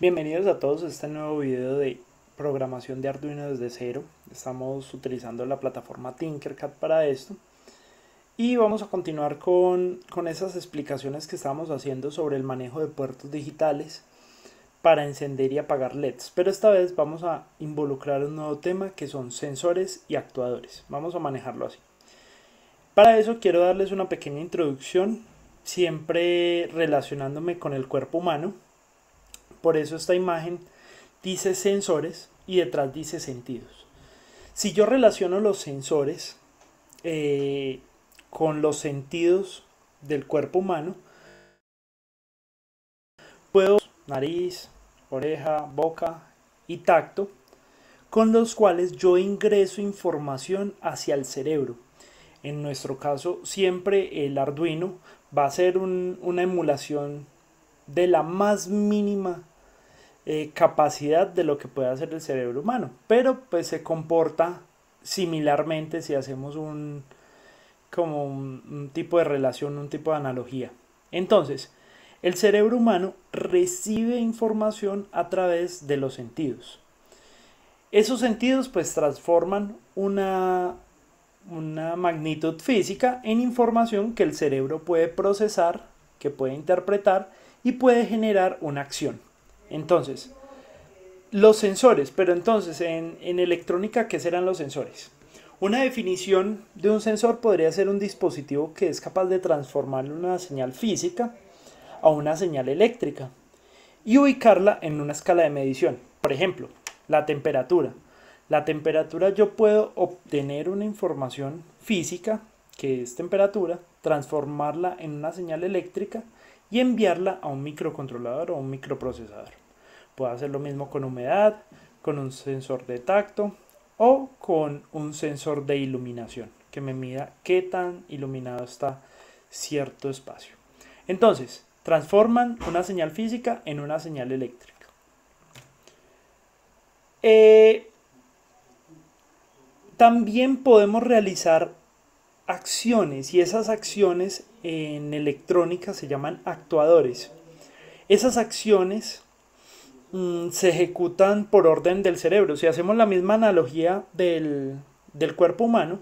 Bienvenidos a todos a este nuevo video de programación de Arduino desde cero. Estamos utilizando la plataforma Tinkercad para esto. Y vamos a continuar con esas explicaciones que estábamos haciendo sobre el manejo de puertos digitales para encender y apagar LEDs. Pero esta vez vamos a involucrar un nuevo tema que son sensores y actuadores. Vamos a manejarlo así. Para eso quiero darles una pequeña introducción, siempre relacionándome con el cuerpo humano. Por eso esta imagen dice sensores y detrás dice sentidos. Si yo relaciono los sensores con los sentidos del cuerpo humano, puedo nariz, oreja, boca y tacto, con los cuales yo ingreso información hacia el cerebro. En nuestro caso, siempre el Arduino va a ser una emulación de la más mínima capacidad de lo que puede hacer el cerebro humano, pero pues se comporta similarmente si hacemos un tipo de relación, un tipo de analogía. Entonces, el cerebro humano recibe información a través de los sentidos. Esos sentidos pues transforman una magnitud física en información que el cerebro puede procesar, que puede interpretar y puede generar una acción. Entonces, los sensores, pero entonces en electrónica, ¿qué serán los sensores? Una definición de un sensor podría ser un dispositivo que es capaz de transformar una señal física a una señal eléctrica y ubicarla en una escala de medición. Por ejemplo, la temperatura. La temperatura, yo puedo obtener una información física, que es temperatura, transformarla en una señal eléctrica y enviarla a un microcontrolador o un microprocesador. Puedo hacer lo mismo con humedad, con un sensor de tacto o con un sensor de iluminación que me mida qué tan iluminado está cierto espacio. Entonces, transforman una señal física en una señal eléctrica. También podemos realizar acciones y esas acciones en electrónica se llaman actuadores. Esas acciones se ejecutan por orden del cerebro. Si hacemos la misma analogía del cuerpo humano,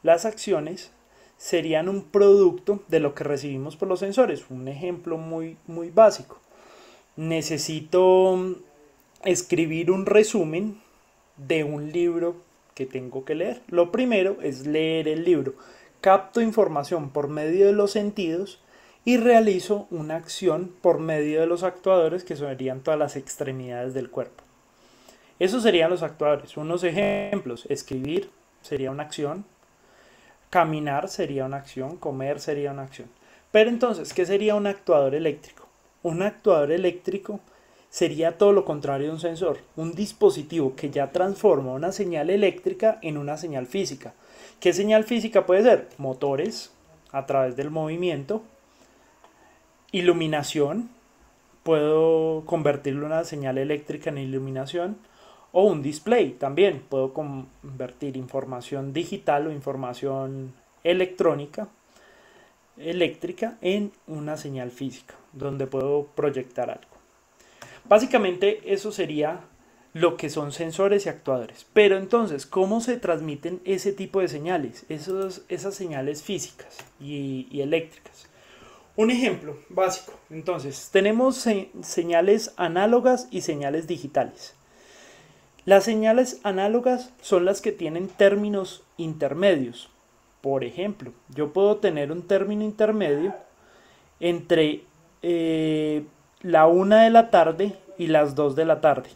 las acciones serían un producto de lo que recibimos por los sensores. Un ejemplo muy básico. Necesito escribir un resumen de un libro que tengo que leer. Lo primero es leer el libro. Capto información por medio de los sentidos y realizo una acción por medio de los actuadores, que serían todas las extremidades del cuerpo. Esos serían los actuadores. Unos ejemplos: escribir sería una acción, caminar sería una acción, comer sería una acción. Pero entonces, ¿qué sería un actuador eléctrico? Un actuador eléctrico sería todo lo contrario de un sensor, un dispositivo que ya transforma una señal eléctrica en una señal física. ¿Qué señal física puede ser? Motores a través del movimiento, iluminación, puedo convertirlo en una señal eléctrica en iluminación, o un display también, puedo convertir información digital o información electrónica, eléctrica, en una señal física, donde puedo proyectar algo. Básicamente eso sería lo que son sensores y actuadores. Pero entonces, ¿cómo se transmiten ese tipo de señales? Esas señales físicas y eléctricas. Un ejemplo básico. Entonces, tenemos señales análogas y señales digitales. Las señales análogas son las que tienen términos intermedios. Por ejemplo, yo puedo tener un término intermedio entre la 1 de la tarde y las 2 de la tarde.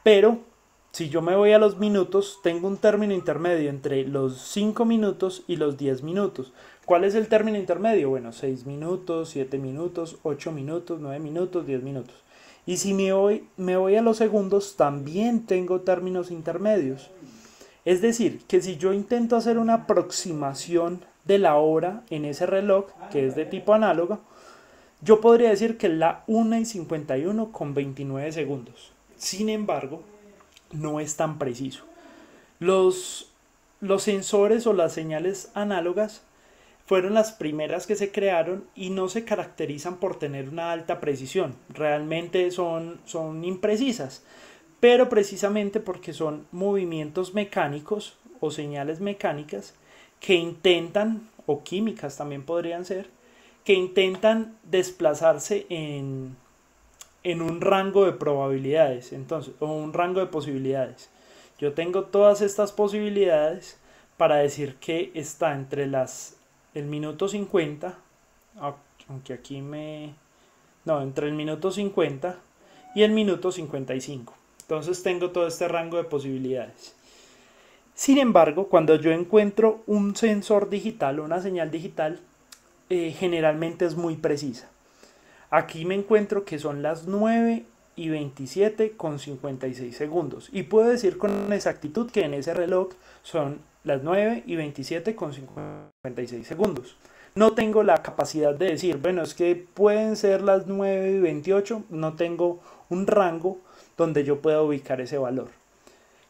Pero si yo me voy a los minutos, tengo un término intermedio entre los 5 minutos y los 10 minutos. ¿Cuál es el término intermedio? Bueno, 6 minutos, 7 minutos, 8 minutos, 9 minutos, 10 minutos. Y si me voy a los segundos, también tengo términos intermedios. Es decir, que si yo intento hacer una aproximación de la hora en ese reloj, que es de tipo análogo, yo podría decir que es la 1:51 con 29 segundos. Sin embargo, no es tan preciso. Los sensores o las señales análogas fueron las primeras que se crearon y no se caracterizan por tener una alta precisión. Realmente son imprecisas, pero precisamente porque son movimientos mecánicos o señales mecánicas que intentan, o químicas también podrían ser, que intentan desplazarse en un rango de probabilidades, entonces, o un rango de posibilidades. Yo tengo todas estas posibilidades para decir que está entre el minuto 50, aunque aquí entre el minuto 50 y el minuto 55. Entonces tengo todo este rango de posibilidades. Sin embargo, cuando yo encuentro un sensor digital o una señal digital, generalmente es muy precisa. Aquí me encuentro que son las 9:27 con 56 segundos. Y puedo decir con exactitud que en ese reloj son las 9:27 con 56 segundos. No tengo la capacidad de decir, bueno, es que pueden ser las 9:28. No tengo un rango donde yo pueda ubicar ese valor.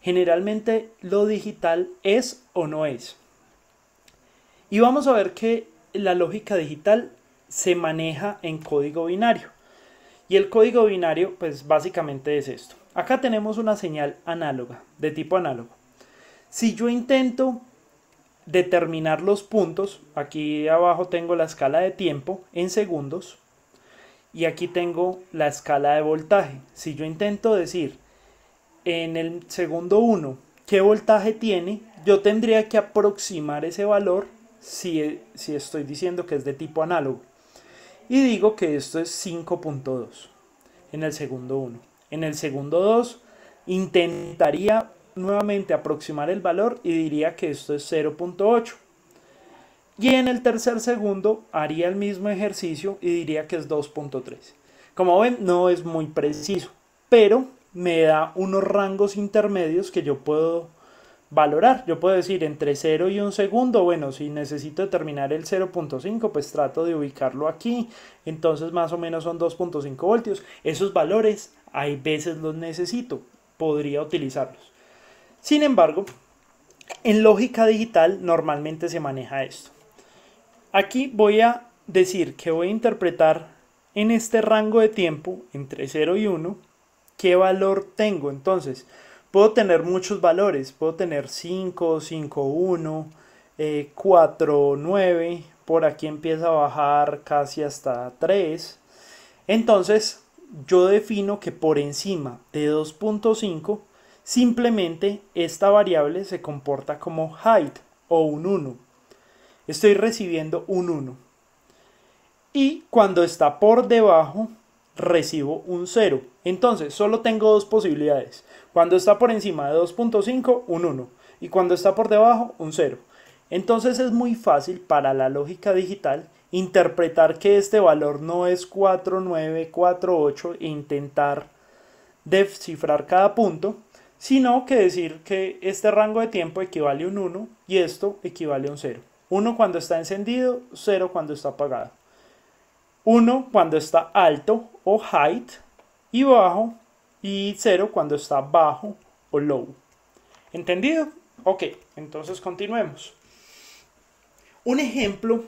Generalmente lo digital es o no es. Y vamos a ver que la lógica digital se maneja en código binario. Y el código binario, pues básicamente es esto. Acá tenemos una señal análoga, de tipo análogo. Si yo intento determinar los puntos, aquí abajo tengo la escala de tiempo en segundos y aquí tengo la escala de voltaje. Si yo intento decir en el segundo 1 qué voltaje tiene, yo tendría que aproximar ese valor si estoy diciendo que es de tipo análogo. Y digo que esto es 5.2 en el segundo 1. En el segundo 2 intentaría nuevamente aproximar el valor y diría que esto es 0.8. Y en el tercer segundo haría el mismo ejercicio y diría que es 2.3. Como ven, no es muy preciso, pero me da unos rangos intermedios que yo puedo valorar. Yo puedo decir entre 0 y 1 segundo, bueno, si necesito determinar el 0.5, pues trato de ubicarlo aquí, entonces más o menos son 2.5 voltios. Esos valores hay veces los necesito, podría utilizarlos. Sin embargo, en lógica digital normalmente se maneja esto. Aquí voy a decir que voy a interpretar en este rango de tiempo entre 0 y 1 qué valor tengo. Entonces puedo tener muchos valores, puedo tener 5, 5, 1, 4, 9, por aquí empieza a bajar casi hasta 3. Entonces yo defino que por encima de 2.5 simplemente esta variable se comporta como height o un 1. Estoy recibiendo un 1. Y cuando está por debajo recibo un 0. Entonces solo tengo dos posibilidades. Cuando está por encima de 2.5, un 1. Y cuando está por debajo, un 0. Entonces es muy fácil para la lógica digital interpretar que este valor no es 4, 9, 4, 8 e intentar descifrar cada punto, sino que decir que este rango de tiempo equivale a un 1 y esto equivale a un 0. 1 cuando está encendido, 0 cuando está apagado. 1 cuando está alto o height y bajo, y 0 cuando está bajo o low. ¿Entendido? Ok, entonces continuemos. Un ejemplo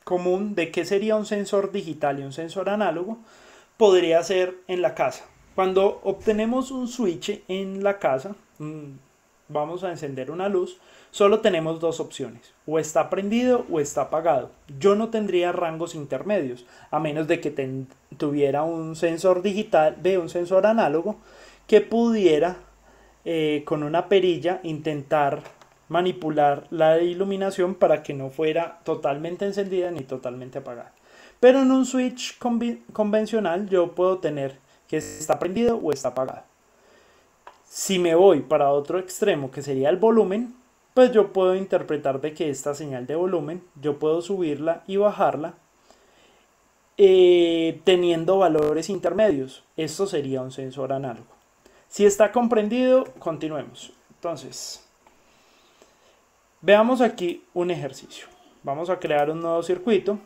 común de qué sería un sensor digital y un sensor análogo podría ser en la casa. Cuando obtenemos un switch en la casa, vamos a encender una luz, solo tenemos dos opciones, o está prendido o está apagado. Yo no tendría rangos intermedios, a menos de que tuviera un sensor digital, un sensor análogo, que pudiera con una perilla intentar manipular la iluminación para que no fuera totalmente encendida ni totalmente apagada. Pero en un switch convencional yo puedo tener que está prendido o está apagado. Si me voy para otro extremo, que sería el volumen, pues yo puedo interpretar de que esta señal de volumen yo puedo subirla y bajarla teniendo valores intermedios. Esto sería un sensor análogo. Si está comprendido, continuemos. Entonces, veamos aquí un ejercicio. Vamos a crear un nuevo circuito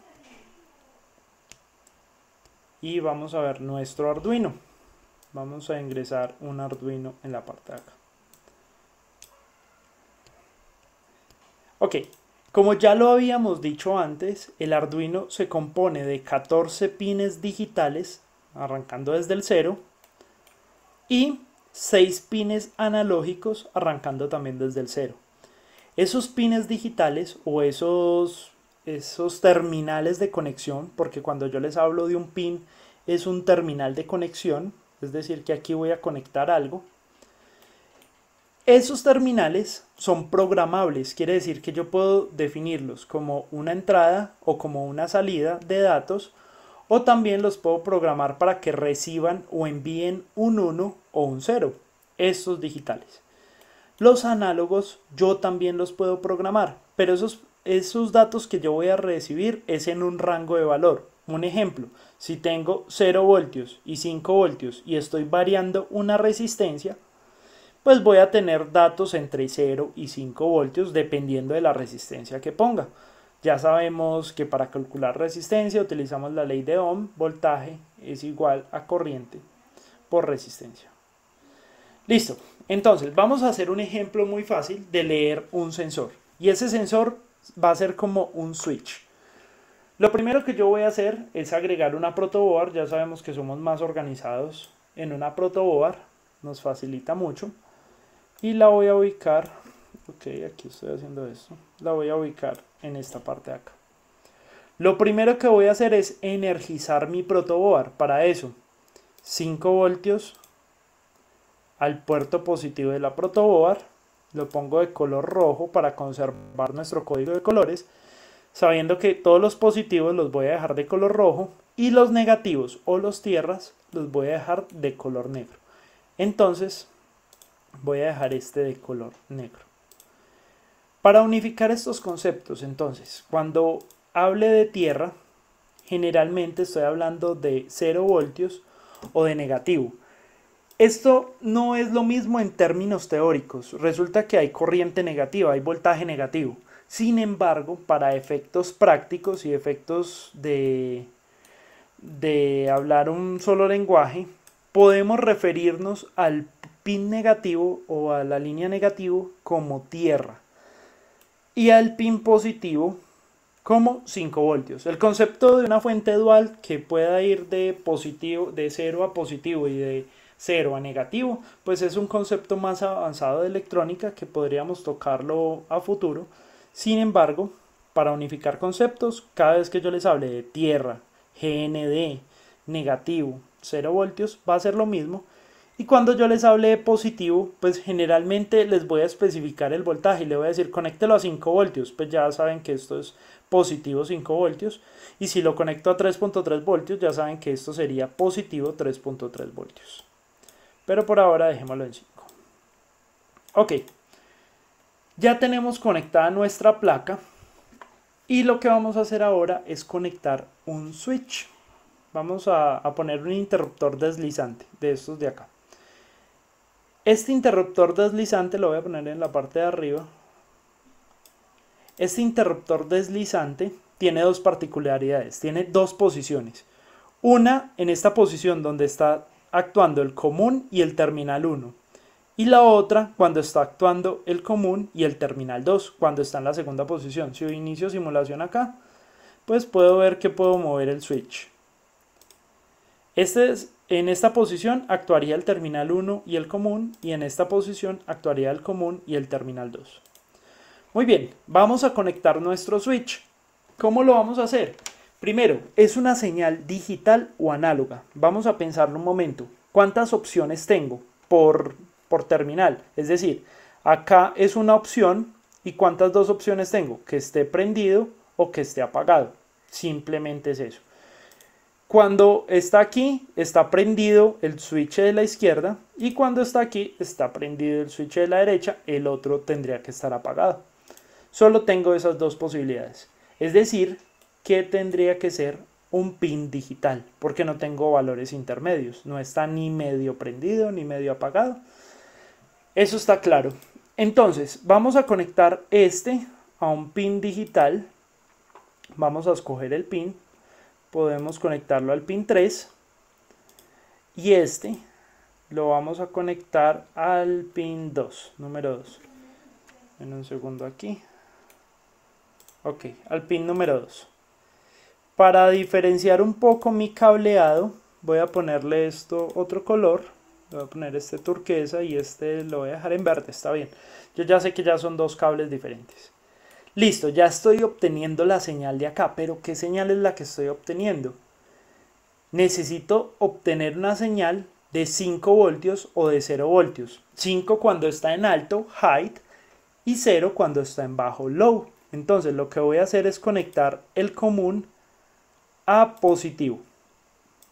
y vamos a ver nuestro Arduino. Vamos a ingresar un Arduino en la parte de acá. Ok, Como ya lo habíamos dicho antes, el Arduino se compone de 14 pines digitales, arrancando desde el 0, y 6 pines analógicos, arrancando también desde el 0. Esos pines digitales o esos terminales de conexión, porque cuando yo les hablo de un pin es un terminal de conexión, es decir, que aquí voy a conectar algo. Esos terminales son programables, quiere decir que yo puedo definirlos como una entrada o como una salida de datos, o también los puedo programar para que reciban o envíen un 1 o un 0, estos digitales. Los análogos yo también los puedo programar, pero esos datos que yo voy a recibir es en un rango de valor. Un ejemplo, si tengo 0 voltios y 5 voltios y estoy variando una resistencia, pues voy a tener datos entre 0 y 5 voltios dependiendo de la resistencia que ponga. Ya sabemos que para calcular resistencia utilizamos la ley de Ohm, voltaje es igual a corriente por resistencia. Listo, entonces vamos a hacer un ejemplo muy fácil de leer un sensor. Y ese sensor va a ser como un switch. Lo primero que yo voy a hacer es agregar una protoboard. Ya sabemos que somos más organizados en una protoboard, nos facilita mucho. Y la voy a ubicar, ok, aquí estoy haciendo esto, la voy a ubicar en esta parte de acá. Lo primero que voy a hacer es energizar mi protoboard. Para eso, 5 voltios al puerto positivo de la protoboard, lo pongo de color rojo para conservar nuestro código de colores, sabiendo que todos los positivos los voy a dejar de color rojo y los negativos o los tierras los voy a dejar de color negro. Entonces voy a dejar este de color negro. Para unificar estos conceptos, entonces, cuando hable de tierra, generalmente estoy hablando de 0 voltios o de negativo. Esto no es lo mismo en términos teóricos. Resulta que hay corriente negativa, hay voltaje negativo. Sin embargo, para efectos prácticos y efectos de hablar un solo lenguaje, podemos referirnos al pin negativo o a la línea negativo como tierra y al pin positivo como 5 voltios. El concepto de una fuente dual que pueda ir de 0 a positivo y de 0 a negativo, pues es un concepto más avanzado de electrónica que podríamos tocarlo a futuro. Sin embargo, para unificar conceptos, cada vez que yo les hable de tierra, GND, negativo, 0 voltios, va a ser lo mismo. Y cuando yo les hable de positivo, pues generalmente les voy a especificar el voltaje y le voy a decir conéctelo a 5 voltios, pues ya saben que esto es positivo 5 voltios. Y si lo conecto a 3.3 voltios, ya saben que esto sería positivo 3.3 voltios. Pero por ahora dejémoslo en 5. Ok, ya tenemos conectada nuestra placa y lo que vamos a hacer ahora es conectar un switch. Vamos a poner un interruptor deslizante de estos de acá. Este interruptor deslizante lo voy a poner en la parte de arriba. Este interruptor deslizante tiene dos particularidades, tiene dos posiciones. Una en esta posición donde está actuando el común y el terminal 1. Y la otra cuando está actuando el común y el terminal 2, cuando está en la segunda posición. Si yo inicio simulación acá, pues puedo ver que puedo mover el switch. En esta posición actuaría el terminal 1 y el común, y en esta posición actuaría el común y el terminal 2. Muy bien, vamos a conectar nuestro switch. ¿Cómo lo vamos a hacer? Primero, ¿es una señal digital o análoga? Vamos a pensarlo un momento. ¿Cuántas opciones tengo por terminal? Es decir, acá es una opción y ¿cuántas dos opciones tengo? Que esté prendido o que esté apagado. Simplemente es eso. Cuando está aquí, está prendido el switch de la izquierda y cuando está aquí, está prendido el switch de la derecha, el otro tendría que estar apagado. Solo tengo esas dos posibilidades. Es decir, que tendría que ser un pin digital, porque no tengo valores intermedios. No está ni medio prendido ni medio apagado. Eso está claro. Entonces, vamos a conectar este a un pin digital. Vamos a escoger el pin. Podemos conectarlo al pin 3 y este lo vamos a conectar al pin 2, número 2. En un segundo aquí. Ok, al pin número 2. Para diferenciar un poco mi cableado, voy a ponerle esto otro color. Voy a poner este turquesa y este lo voy a dejar en verde, está bien. Yo ya sé que ya son dos cables diferentes. Listo, ya estoy obteniendo la señal de acá, pero ¿qué señal es la que estoy obteniendo? Necesito obtener una señal de 5 voltios o de 0 voltios. 5 cuando está en alto, height, y 0 cuando está en bajo, low. Entonces lo que voy a hacer es conectar el común a positivo.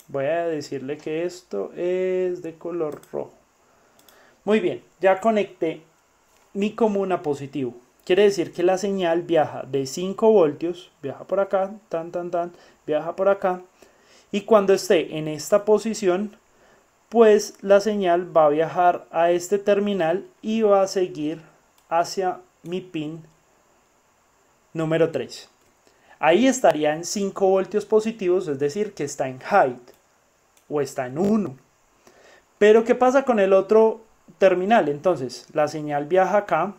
Voy a decirle que esto es de color rojo. Muy bien, ya conecté mi común a positivo. Quiere decir que la señal viaja de 5 voltios, viaja por acá, viaja por acá. Y cuando esté en esta posición, pues la señal va a viajar a este terminal y va a seguir hacia mi pin número 3. Ahí estaría en 5 voltios positivos, es decir, que está en height o está en 1. Pero ¿qué pasa con el otro terminal? Entonces, la señal viaja acá,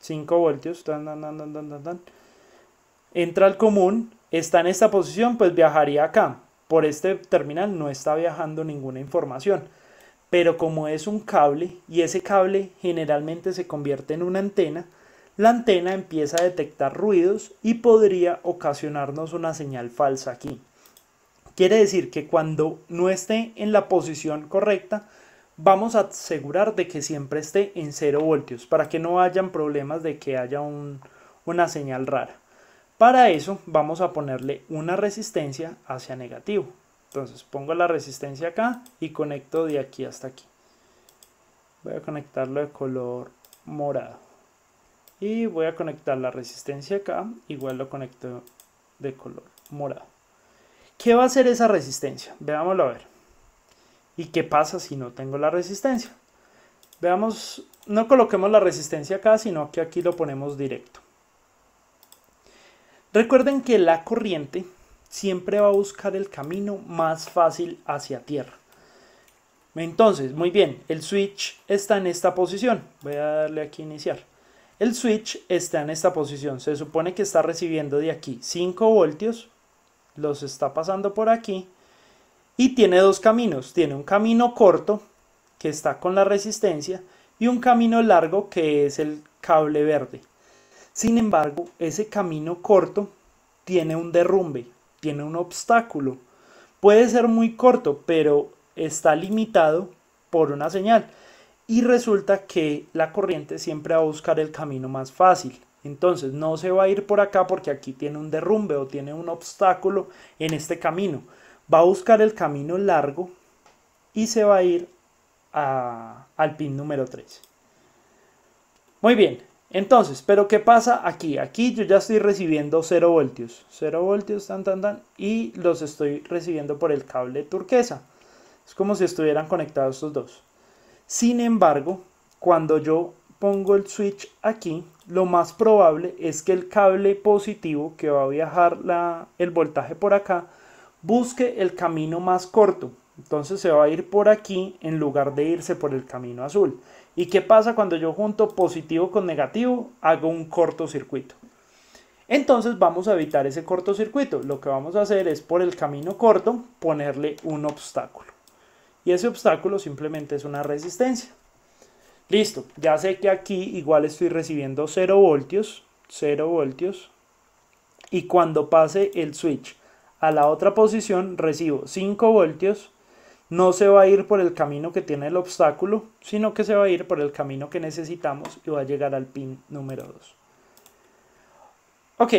5 voltios, entra al común, está en esta posición, pues viajaría acá. Por este terminal no está viajando ninguna información. Pero como es un cable y ese cable generalmente se convierte en una antena, la antena empieza a detectar ruidos y podría ocasionarnos una señal falsa aquí. Quiere decir que cuando no esté en la posición correcta, vamos a asegurar de que siempre esté en 0 voltios para que no hayan problemas de que haya una señal rara. Para eso vamos a ponerle una resistencia hacia negativo. Entonces pongo la resistencia acá y conecto de aquí hasta aquí. Voy a conectarlo de color morado. Y voy a conectar la resistencia acá, igual lo conecto de color morado. ¿Qué va a hacer esa resistencia? Veámoslo a ver. ¿Y qué pasa si no tengo la resistencia? Veamos, no coloquemos la resistencia acá, sino que aquí lo ponemos directo. Recuerden que la corriente siempre va a buscar el camino más fácil hacia tierra. Entonces, muy bien, el switch está en esta posición. Voy a darle aquí a iniciar. El switch está en esta posición. Se supone que está recibiendo de aquí 5 voltios. Los está pasando por aquí. Y tiene dos caminos. Tiene un camino corto que está con la resistencia y un camino largo que es el cable verde. Sin embargo, ese camino corto tiene un derrumbe, tiene un obstáculo. Puede ser muy corto, pero está limitado por una señal. Y resulta que la corriente siempre va a buscar el camino más fácil. Entonces no se va a ir por acá porque aquí tiene un derrumbe o tiene un obstáculo en este camino. Va a buscar el camino largo y se va a ir al pin número 3. Muy bien, entonces, ¿pero qué pasa aquí? Aquí yo ya estoy recibiendo 0 voltios. 0 voltios, y los estoy recibiendo por el cable turquesa. Es como si estuvieran conectados estos dos. Sin embargo, cuando yo pongo el switch aquí, lo más probable es que el cable positivo que va a viajar el voltaje por acá busque el camino más corto. Entonces se va a ir por aquí en lugar de irse por el camino azul. ¿Y qué pasa cuando yo junto positivo con negativo? Hago un cortocircuito. Entonces vamos a evitar ese cortocircuito. Lo que vamos a hacer es por el camino corto ponerle un obstáculo. Y ese obstáculo simplemente es una resistencia. Listo, ya sé que aquí igual estoy recibiendo 0 voltios. 0 voltios. Y cuando pase el switch a la otra posición recibo 5 voltios. No se va a ir por el camino que tiene el obstáculo, sino que se va a ir por el camino que necesitamos y va a llegar al pin número 2. Ok,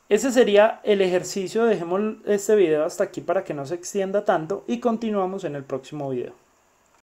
ese sería el ejercicio. Dejemos este video hasta aquí para que no se extienda tanto y continuamos en el próximo video.